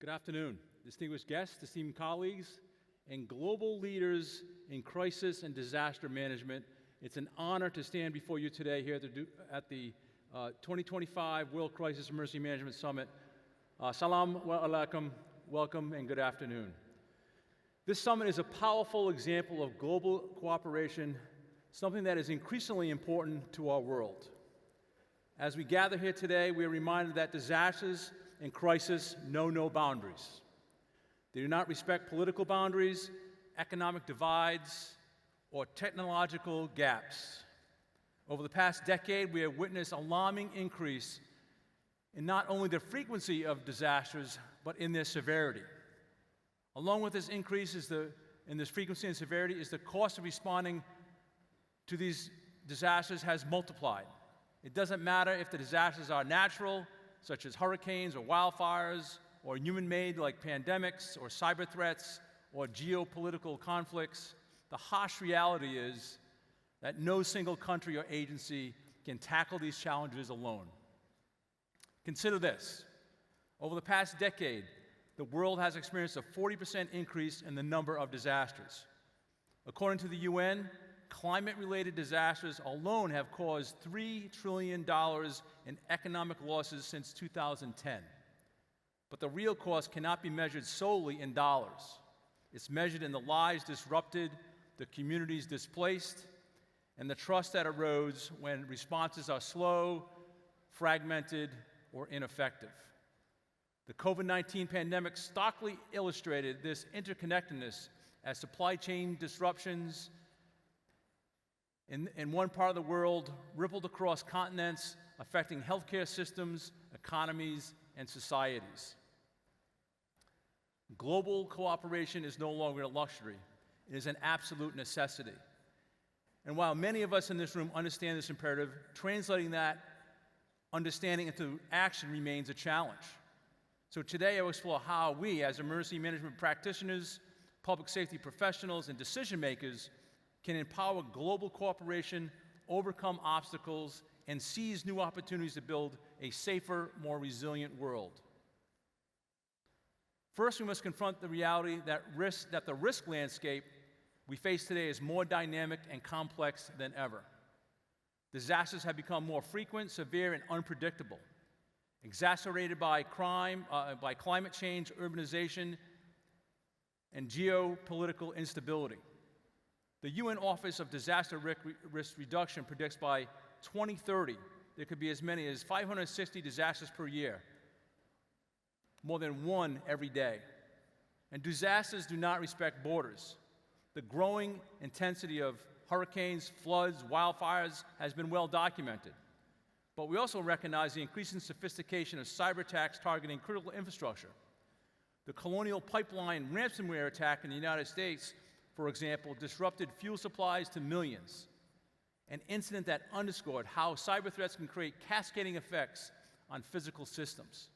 Good afternoon, distinguished guests, esteemed colleagues, and global leaders in crisis and disaster management. It's an honor to stand before you today here at the 2025 World Crisis Emergency Management Summit. Salam wa alaikum, welcome and good afternoon. This summit is a powerful example of global cooperation, something that is increasingly important to our world. As we gather here today, we are reminded that disasters and crisis know no boundaries. They do not respect political boundaries, economic divides, or technological gaps. Over the past decade, we have witnessed an alarming increase in not only the frequency of disasters, but in their severity. Along with this increase in this frequency and severity is the cost of responding to these disasters has multiplied. It doesn't matter if the disasters are natural, such as hurricanes or wildfires, or human-made like pandemics or cyber threats or geopolitical conflicts. The harsh reality is that no single country or agency can tackle these challenges alone. Consider this. Over the past decade, the world has experienced a 40% increase in the number of disasters. According to the UN, climate-related disasters alone have caused $3 trillion in economic losses since 2010. But the real cost cannot be measured solely in dollars. It's measured in the lives disrupted, the communities displaced, and the trust that erodes when responses are slow, fragmented, or ineffective. The COVID-19 pandemic starkly illustrated this interconnectedness as supply chain disruptions in one part of the world rippled across continents, affecting healthcare systems, economies, and societies. Global cooperation is no longer a luxury. It is an absolute necessity. And while many of us in this room understand this imperative, translating that understanding into action remains a challenge. So today I will explore how we, as emergency management practitioners, public safety professionals, and decision makers, can empower global cooperation, overcome obstacles, and seize new opportunities to build a safer, more resilient world. First, we must confront the reality that the risk landscape we face today is more dynamic and complex than ever. Disasters have become more frequent, severe, and unpredictable, exacerbated by crime, by climate change, urbanization, and geopolitical instability. The UN Office of Disaster Risk Reduction predicts by 2030 there could be as many as 560 disasters per year, more than one every day. And disasters do not respect borders. The growing intensity of hurricanes, floods, wildfires has been well documented. But we also recognize the increasing sophistication of cyber attacks targeting critical infrastructure. The Colonial Pipeline ransomware attack in the United States, for example, disrupted fuel supplies to millions, an incident that underscored how cyber threats can create cascading effects on physical systems.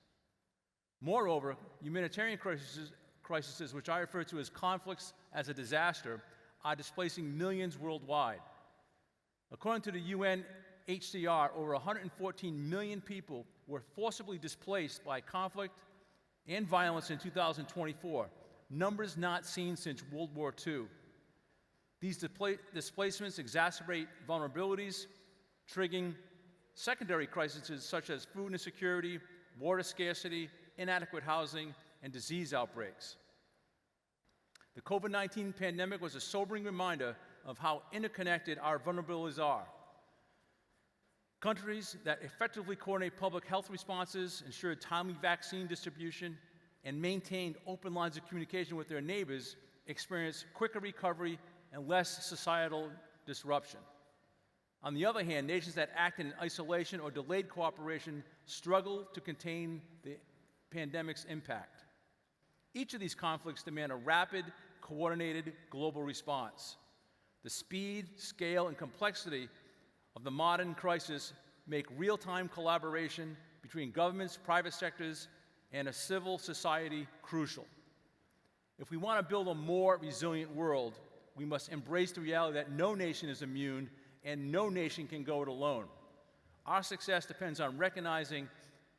Moreover, humanitarian crises, which I refer to as conflicts as a disaster, are displacing millions worldwide. According to the UNHCR, over 114 million people were forcibly displaced by conflict and violence in 2024, numbers not seen since World War II. These displacements exacerbate vulnerabilities, triggering secondary crises such as food insecurity, water scarcity, inadequate housing, and disease outbreaks. The COVID-19 pandemic was a sobering reminder of how interconnected our vulnerabilities are. Countries that effectively coordinate public health responses, ensured timely vaccine distribution, and maintained open lines of communication with their neighbors experienced quicker recovery and less societal disruption. On the other hand, nations that acted in isolation or delayed cooperation struggled to contain the pandemic's impact. Each of these conflicts demand a rapid, coordinated global response. The speed, scale, and complexity of the modern crisis make real-time collaboration between governments, private sectors, and a civil society crucial. If we want to build a more resilient world, we must embrace the reality that no nation is immune and no nation can go it alone. Our success depends on recognizing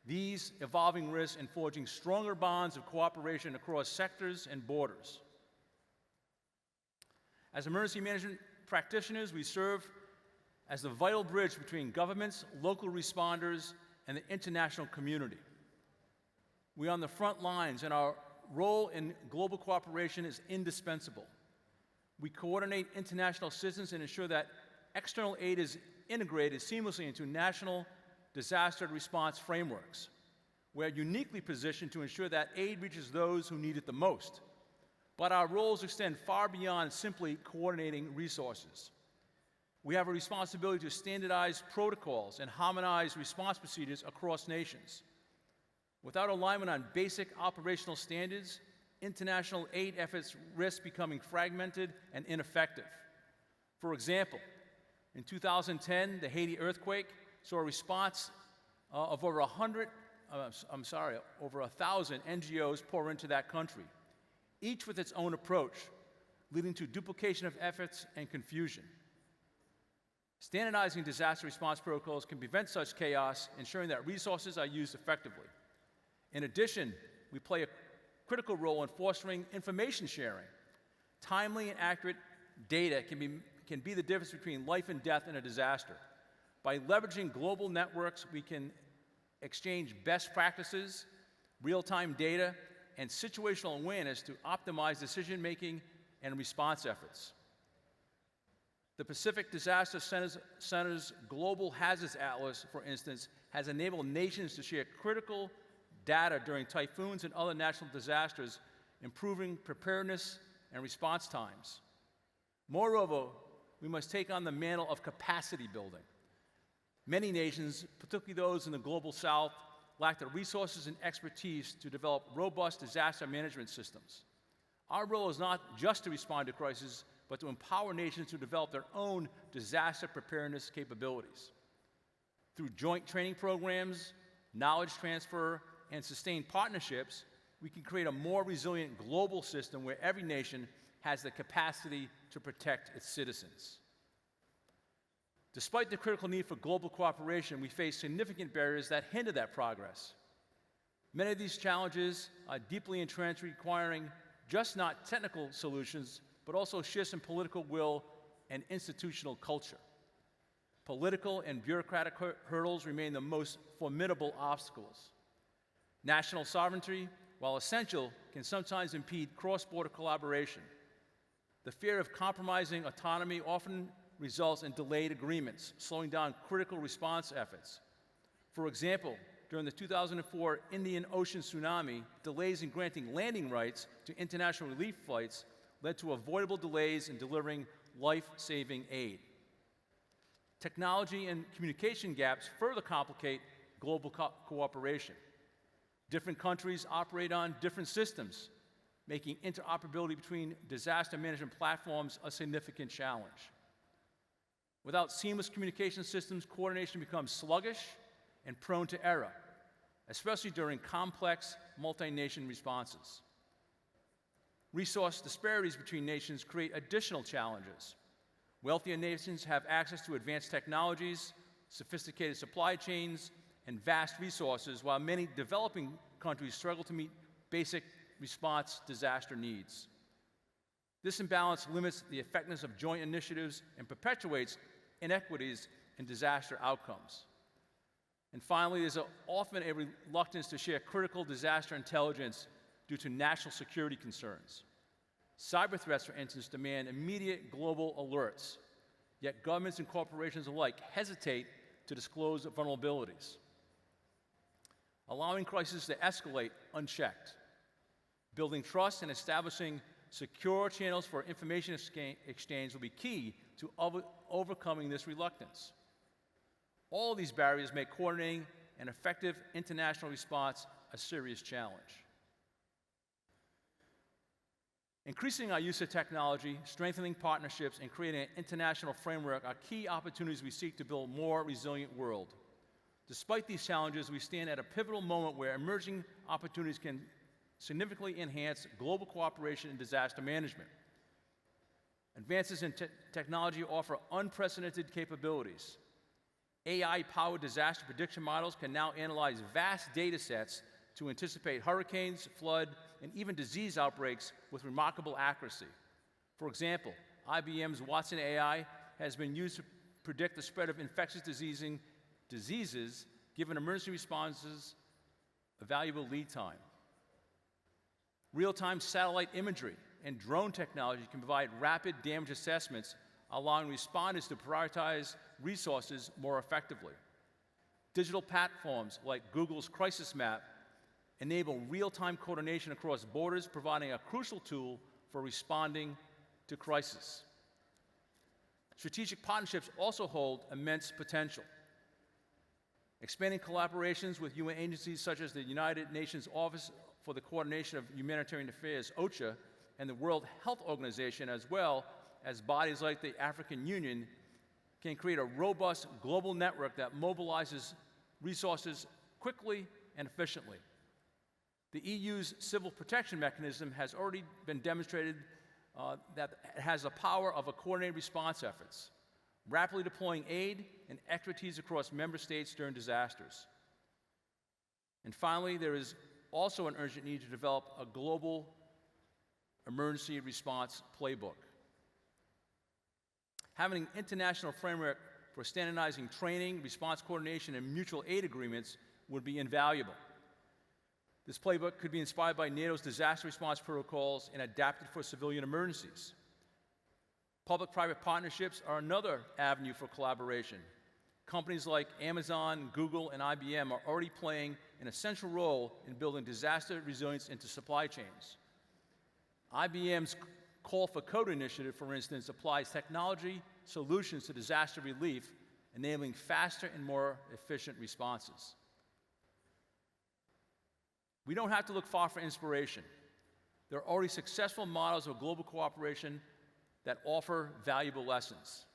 these evolving risks and forging stronger bonds of cooperation across sectors and borders. As emergency management practitioners, we serve as the vital bridge between governments, local responders, and the international community. We are on the front lines, and our role in global cooperation is indispensable. We coordinate international assistance and ensure that external aid is integrated seamlessly into national disaster response frameworks. We are uniquely positioned to ensure that aid reaches those who need it the most. But our roles extend far beyond simply coordinating resources. We have a responsibility to standardize protocols and harmonize response procedures across nations. Without alignment on basic operational standards, international aid efforts risk becoming fragmented and ineffective. For example, in 2010, the Haiti earthquake saw a response of over 1,000 NGOs pour into that country, each with its own approach, leading to duplication of efforts and confusion. Standardizing disaster response protocols can prevent such chaos, ensuring that resources are used effectively. In addition, we play a critical role in fostering information sharing. Timely and accurate data can be the difference between life and death in a disaster. By leveraging global networks, we can exchange best practices, real-time data, and situational awareness to optimize decision-making and response efforts. The Pacific Disaster Center's Global Hazards Atlas, for instance, has enabled nations to share critical data during typhoons and other natural disasters, improving preparedness and response times. Moreover, we must take on the mantle of capacity building. Many nations, particularly those in the global south, lack the resources and expertise to develop robust disaster management systems. Our role is not just to respond to crises, but to empower nations to develop their own disaster preparedness capabilities. Through joint training programs, knowledge transfer, and sustained partnerships, we can create a more resilient global system where every nation has the capacity to protect its citizens. Despite the critical need for global cooperation, we face significant barriers that hinder that progress. Many of these challenges are deeply entrenched, requiring just not technical solutions, but also shifts in political will and institutional culture. Political and bureaucratic hurdles remain the most formidable obstacles. National sovereignty, while essential, can sometimes impede cross-border collaboration. The fear of compromising autonomy often results in delayed agreements, slowing down critical response efforts. For example, during the 2004 Indian Ocean tsunami, delays in granting landing rights to international relief flights led to avoidable delays in delivering life-saving aid. Technology and communication gaps further complicate global cooperation. Different countries operate on different systems, making interoperability between disaster management platforms a significant challenge. Without seamless communication systems, coordination becomes sluggish and prone to error, especially during complex multi-nation responses. Resource disparities between nations create additional challenges. Wealthier nations have access to advanced technologies, sophisticated supply chains, and vast resources, while many developing countries struggle to meet basic response disaster needs. This imbalance limits the effectiveness of joint initiatives and perpetuates inequities in disaster outcomes. And finally, there's often a reluctance to share critical disaster intelligence due to national security concerns. Cyber threats, for instance, demand immediate global alerts, yet governments and corporations alike hesitate to disclose vulnerabilities, allowing crises to escalate unchecked. Building trust and establishing secure channels for information exchange will be key to overcoming this reluctance. All these barriers make coordinating an effective international response a serious challenge. Increasing our use of technology, strengthening partnerships, and creating an international framework are key opportunities we seek to build a more resilient world. Despite these challenges, we stand at a pivotal moment where emerging opportunities can significantly enhance global cooperation in disaster management. Advances in technology offer unprecedented capabilities. AI-powered disaster prediction models can now analyze vast data sets to anticipate hurricanes, flood, and even disease outbreaks with remarkable accuracy. For example, IBM's Watson AI has been used to predict the spread of infectious diseases, given emergency responses a valuable lead time. Real-time satellite imagery and drone technology can provide rapid damage assessments, allowing responders to prioritize resources more effectively. Digital platforms like Google's Crisis Map enable real-time coordination across borders, providing a crucial tool for responding to crisis. Strategic partnerships also hold immense potential. Expanding collaborations with UN agencies such as the United Nations Office for the Coordination of Humanitarian Affairs, OCHA, and the World Health Organization, as well as bodies like the African Union, can create a robust global network that mobilizes resources quickly and efficiently. The EU's civil protection mechanism has already been demonstrated that it has the power of a coordinated response efforts, rapidly deploying aid and expertise across member states during disasters. And finally, there is also an urgent need to develop a global emergency response playbook. Having an international framework for standardizing training, response coordination, and mutual aid agreements would be invaluable. This playbook could be inspired by NATO's disaster response protocols and adapted for civilian emergencies. Public-private partnerships are another avenue for collaboration. Companies like Amazon, Google, and IBM are already playing an essential role in building disaster resilience into supply chains. IBM's Call for Code initiative, for instance, applies technology solutions to disaster relief, enabling faster and more efficient responses. We don't have to look far for inspiration. There are already successful models of global cooperation that offer valuable lessons.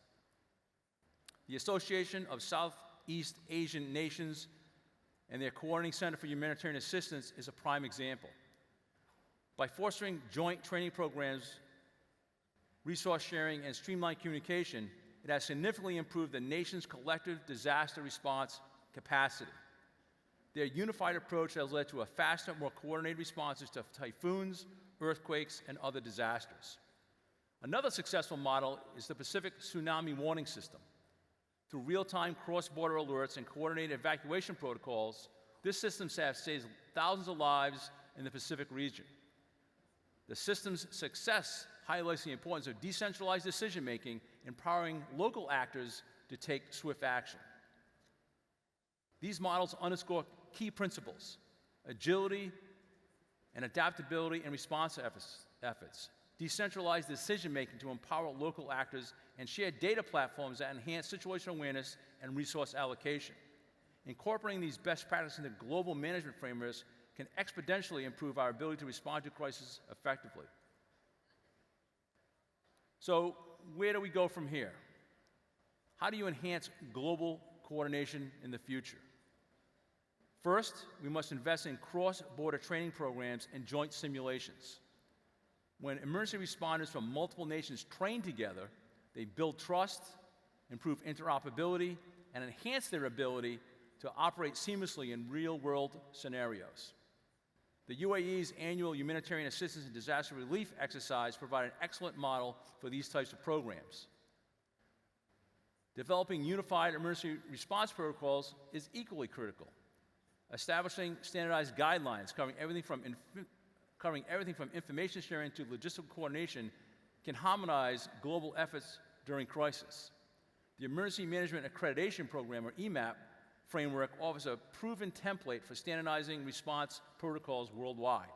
The Association of Southeast Asian Nations and their Coordinating Center for Humanitarian Assistance is a prime example. By fostering joint training programs, resource sharing, and streamlined communication, it has significantly improved the nation's collective disaster response capacity. Their unified approach has led to a faster, more coordinated responses to typhoons, earthquakes, and other disasters. Another successful model is the Pacific Tsunami Warning System. Through real-time cross-border alerts and coordinated evacuation protocols, this system has saved thousands of lives in the Pacific region. The system's success highlights the importance of decentralized decision-making, empowering local actors to take swift action. These models underscore key principles: agility and adaptability in response efforts, decentralized decision-making to empower local actors, and shared data platforms that enhance situational awareness and resource allocation. Incorporating these best practices into global management frameworks can exponentially improve our ability to respond to crises effectively. So, where do we go from here? How do you enhance global coordination in the future? First, we must invest in cross-border training programs and joint simulations. When emergency responders from multiple nations train together, they build trust, improve interoperability, and enhance their ability to operate seamlessly in real-world scenarios. The UAE's annual Humanitarian Assistance and Disaster Relief exercise provided an excellent model for these types of programs. Developing unified emergency response protocols is equally critical. Establishing standardized guidelines covering everything from information sharing to logistical coordination can harmonize global efforts during crisis. The Emergency Management Accreditation Program, or EMAP, framework offers a proven template for standardizing response protocols worldwide.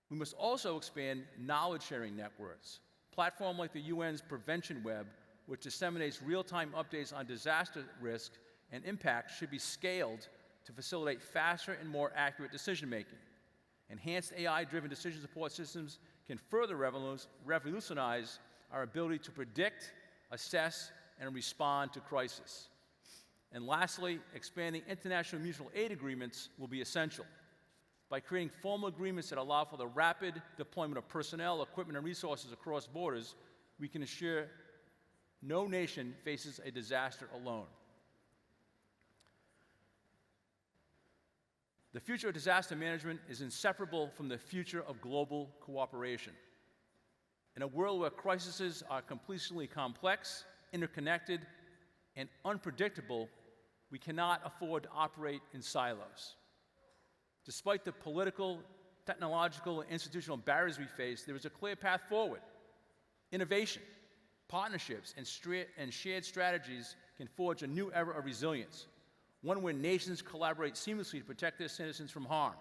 We must also expand knowledge-sharing networks. Platforms like the UN's Prevention Web, which disseminates real-time updates on disaster risk and impact, should be scaled to facilitate faster and more accurate decision-making. Enhanced AI-driven decision support systems can further revolutionize our ability to predict, assess, and respond to crisis. And lastly, expanding international mutual aid agreements will be essential. By creating formal agreements that allow for the rapid deployment of personnel, equipment, and resources across borders, we can ensure no nation faces a disaster alone. The future of disaster management is inseparable from the future of global cooperation. In a world where crises are completely complex, interconnected, and unpredictable, we cannot afford to operate in silos. Despite the political, technological, and institutional barriers we face, there is a clear path forward. Innovation, partnerships, and shared strategies can forge a new era of resilience, one where nations collaborate seamlessly to protect their citizens from harm.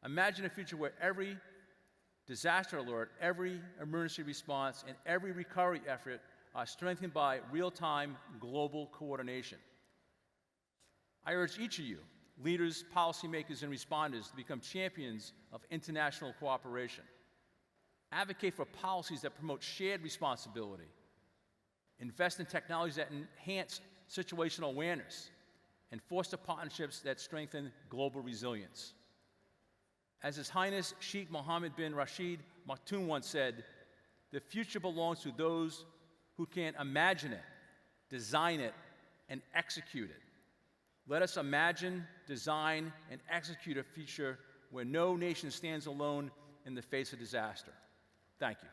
Imagine a future where every disaster alert, every emergency response, and every recovery effort are strengthened by real-time global coordination. I urge each of you, leaders, policymakers, and responders, to become champions of international cooperation. Advocate for policies that promote shared responsibility. Invest in technologies that enhance situational awareness, and foster partnerships that strengthen global resilience. As His Highness Sheikh Mohammed bin Rashid Maktoum once said, "The future belongs to those who can imagine it, design it, and execute it." Let us imagine, design, and execute a future where no nation stands alone in the face of disaster. Thank you.